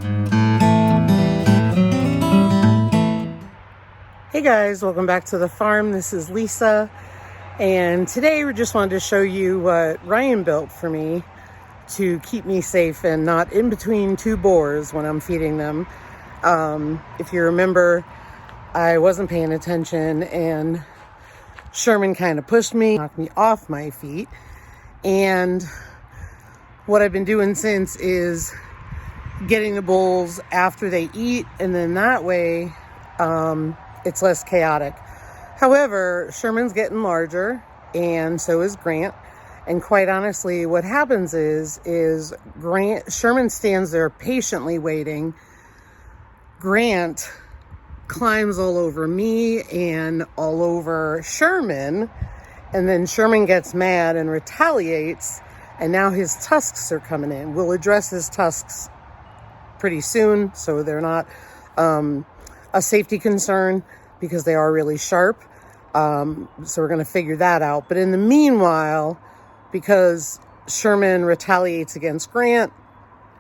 Hey guys, welcome back to the farm. This is Lisa, and today we just wanted to show you what Ryan built for me to keep me safe and not in between two boars when I'm feeding them. If you remember, I wasn't paying attention and Sherman kind of pushed me, knocked me off my feet, and what I've been doing since is getting the bulls after they eat, and then that way it's less chaotic. However, Sherman's getting larger and so is Grant. And quite honestly, what happens is Sherman stands there patiently waiting. Grant climbs all over me and all over Sherman. And then Sherman gets mad and retaliates. And now his tusks are coming in. We'll address his tusks pretty soon, so they're not a safety concern because they are really sharp. So we're going to figure that out. But in the meanwhile, because Sherman retaliates against Grant,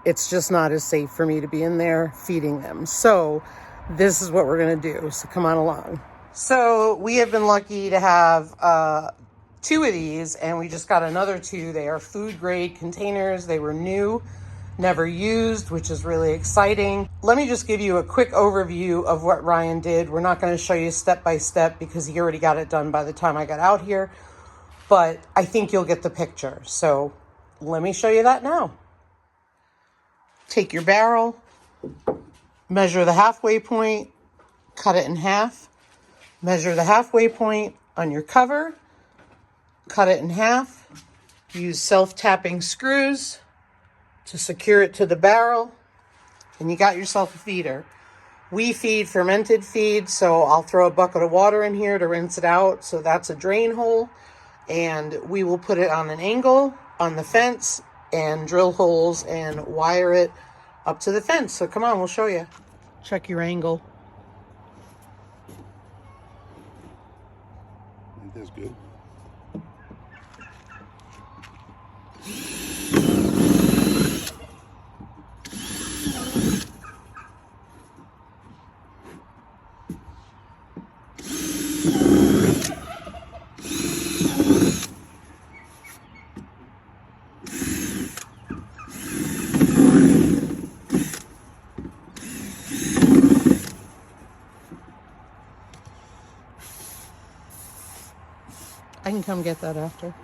it's just not as safe for me to be in there feeding them. So this is what we're going to do. So come on along. So we have been lucky to have 2 of these, and we just got another 2. They are food grade containers. They were new, never used, which is really exciting. Let me just give you a quick overview of what Ryan did. We're not going to show you step by step because he already got it done by the time I got out here, but I think you'll get the picture. So let me show you that now. Take your barrel, measure the halfway point, cut it in half, measure the halfway point on your cover, cut it in half, use self-tapping screws to secure it to the barrel, and you got yourself a feeder. We feed fermented feed, so I'll throw a bucket of water in here to rinse it out. So that's a drain hole, and we will put it on an angle on the fence and drill holes and wire it up to the fence. So come on, we'll show you. Check your angle. I think that's good. I can come get that after.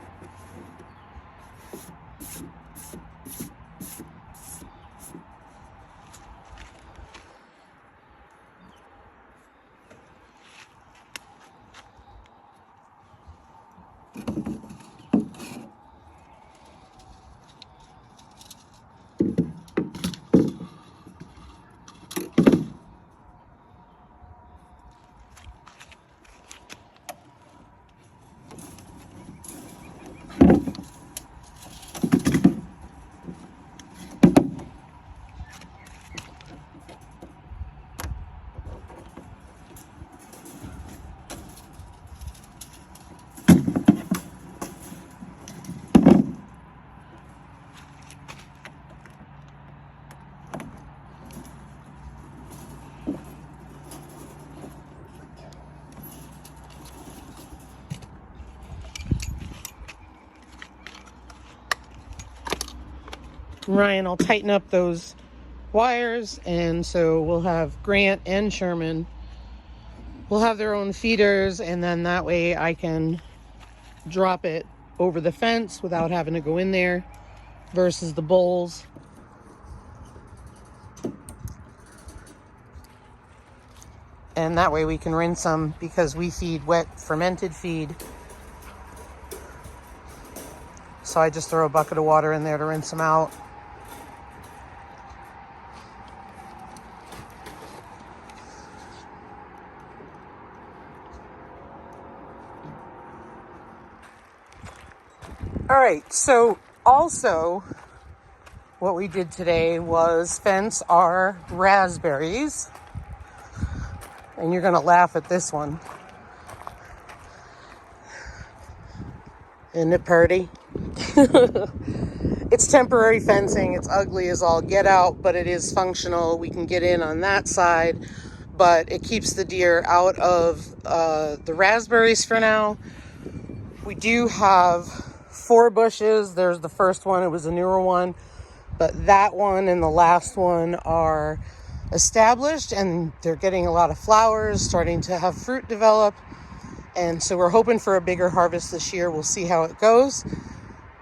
Ryan, I'll tighten up those wires, and so we'll have Grant and Sherman will have their own feeders, and then that way I can drop it over the fence without having to go in there versus the bulls. And that way we can rinse them because we feed wet fermented feed. So I just throw a bucket of water in there to rinse them out. All right, so also what we did today was fence our raspberries. And you're gonna laugh at this one. Isn't it pretty? It's It's temporary fencing. It's ugly as all get out, but it is functional. We can get in on that side, but it keeps the deer out of the raspberries for now. We do have 4 bushes. There's the first one. It was a newer one, but that one and the last one are established, and they're getting a lot of flowers, starting to have fruit develop. And so we're hoping for a bigger harvest this year. We'll see how it goes.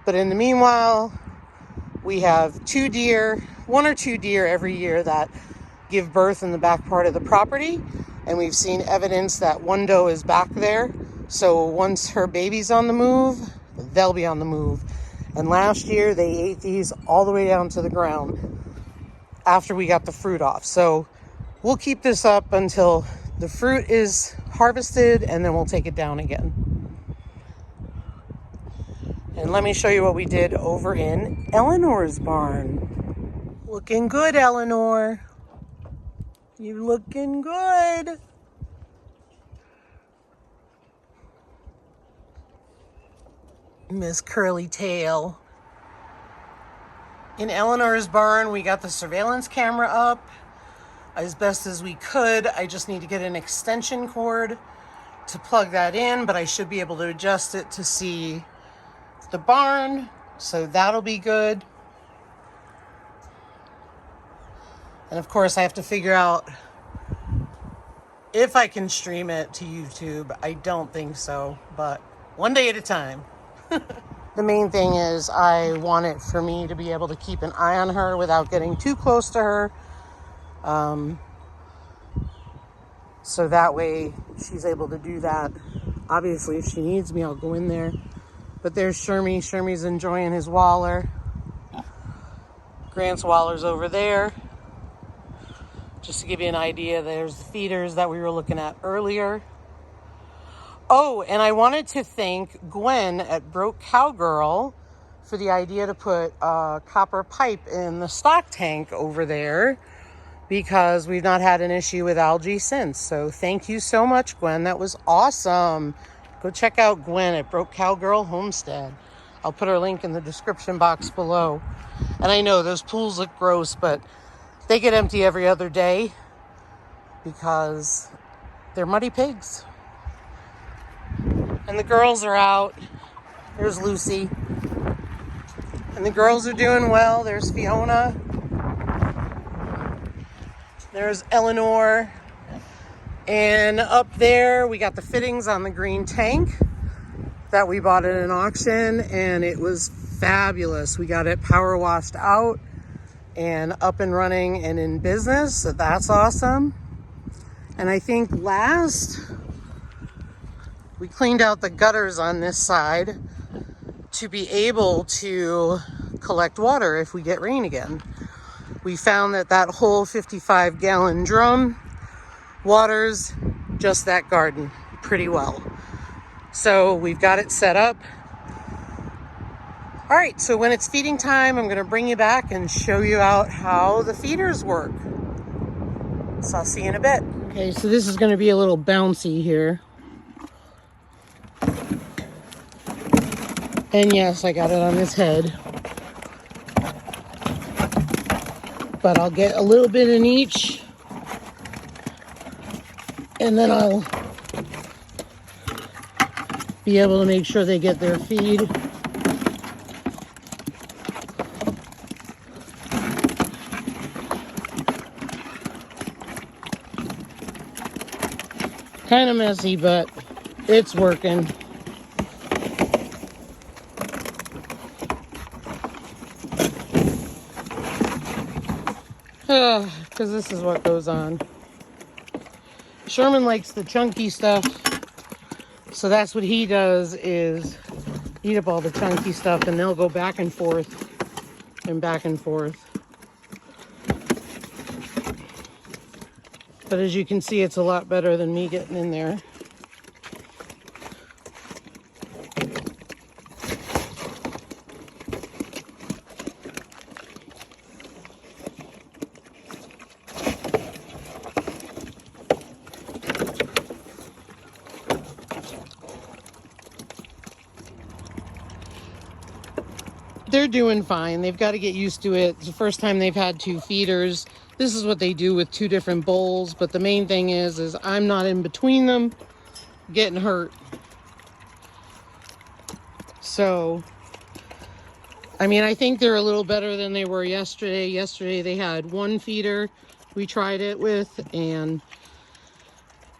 But in the meanwhile, we have 2 deer, 1 or 2 deer every year that give birth in the back part of the property. And we've seen evidence that one doe is back there. So once her baby's on the move, they'll be on the move. And last year they ate these all the way down to the ground after we got the fruit off. So we'll keep this up until the fruit is harvested, and then we'll take it down again. And let me show you what we did over in Eleanor's barn. Looking good, Eleanor. You looking good. Miss Curly Tail. In Eleanor's barn, we got the surveillance camera up as best as we could. I just need to get an extension cord to plug that in, but I should be able to adjust it to see the barn, so that'll be good. And of course I have to figure out if I can stream it to YouTube. I don't think so, but one day at a time. The main thing is I want it for me to be able to keep an eye on her without getting too close to her. So that way she's able to do that. Obviously, if she needs me, I'll go in there. But there's Shermie. Shermie's enjoying his waller. Grant's waller's over there. Just to give you an idea, there's the feeders that we were looking at earlier. Oh, and I wanted to thank Gwen at Broke Cowgirl for the idea to put a copper pipe in the stock tank over there, because we've not had an issue with algae since. So thank you so much, Gwen. That was awesome. Go check out Gwen at Broke Cowgirl Homestead. I'll put her link in the description box below. And I know those pools look gross, but they get empty every other day because they're muddy pigs. And the girls are out. There's Lucy. And the girls are doing well. There's Fiona. There's Eleanor. And up there, we got the fittings on the green tank that we bought at an auction, and it was fabulous. We got it power washed out and up and running and in business, so that's awesome. And I think last, we cleaned out the gutters on this side to be able to collect water if we get rain again. We found that that whole 55-gallon drum waters just that garden pretty well. So we've got it set up. All right, so when it's feeding time, I'm going to bring you back and show you out how the feeders work. So I'll see you in a bit. Okay, so this is going to be a little bouncy here. And yes, I got it on his head. But I'll get a little bit in each. And then I'll be able to make sure they get their feed. Kind of messy, but it's working. Because this is what goes on. Sherman likes the chunky stuff, so that's what he does, is eat up all the chunky stuff, and they'll go back and forth and back and forth. But as you can see, it's a lot better than me getting in there. they're doing fine. They've got to get used to it. It's the first time they've had 2 feeders. This is what they do with 2 different bowls, but the main thing is I'm not in between them getting hurt. So, I mean, I think they're a little better than they were yesterday. Yesterday they had 1 feeder we tried it with, and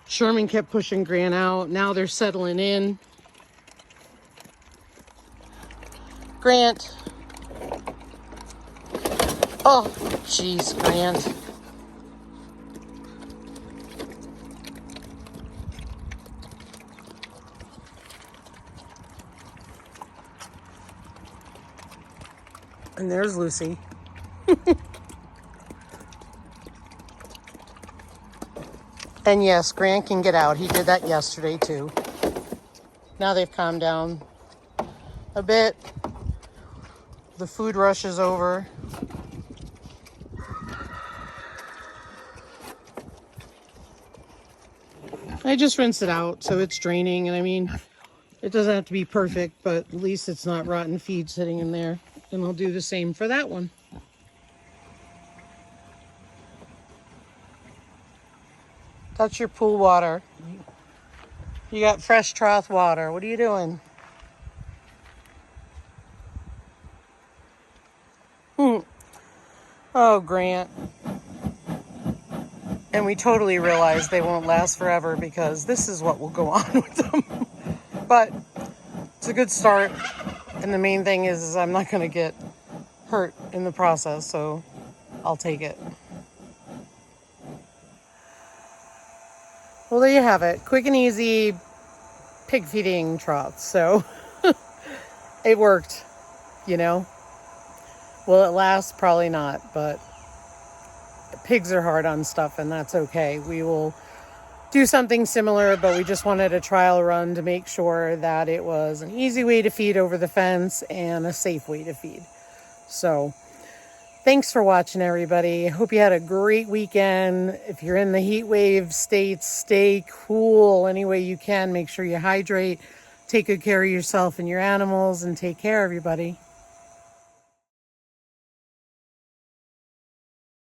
Sherman kept pushing Grant out. Now they're settling in. Grant. Oh, jeez, Grant. And there's Lucy. And yes, Grant can get out. He did that yesterday too. Now they've calmed down a bit. The food rush is over. I just rinsed it out so it's draining, and I mean, it doesn't have to be perfect, but at least it's not rotten feed sitting in there. And I'll do the same for that one. That's your pool water. You got fresh trough water. What are you doing? Oh, Grant. And we totally realize they won't last forever because this is what will go on with them. But it's a good start. And the main thing is I'm not going to get hurt in the process, so I'll take it. Well, there you have it. Quick and easy pig feeding trough. So it worked, you know. Will it last? Probably not, but pigs are hard on stuff, and that's okay. We will do something similar, but we just wanted a trial run to make sure that it was an easy way to feed over the fence and a safe way to feed. So thanks for watching, everybody. Hope you had a great weekend. If you're in the heat wave states, stay cool any way you can. Make sure you hydrate, take good care of yourself and your animals, and take care, everybody.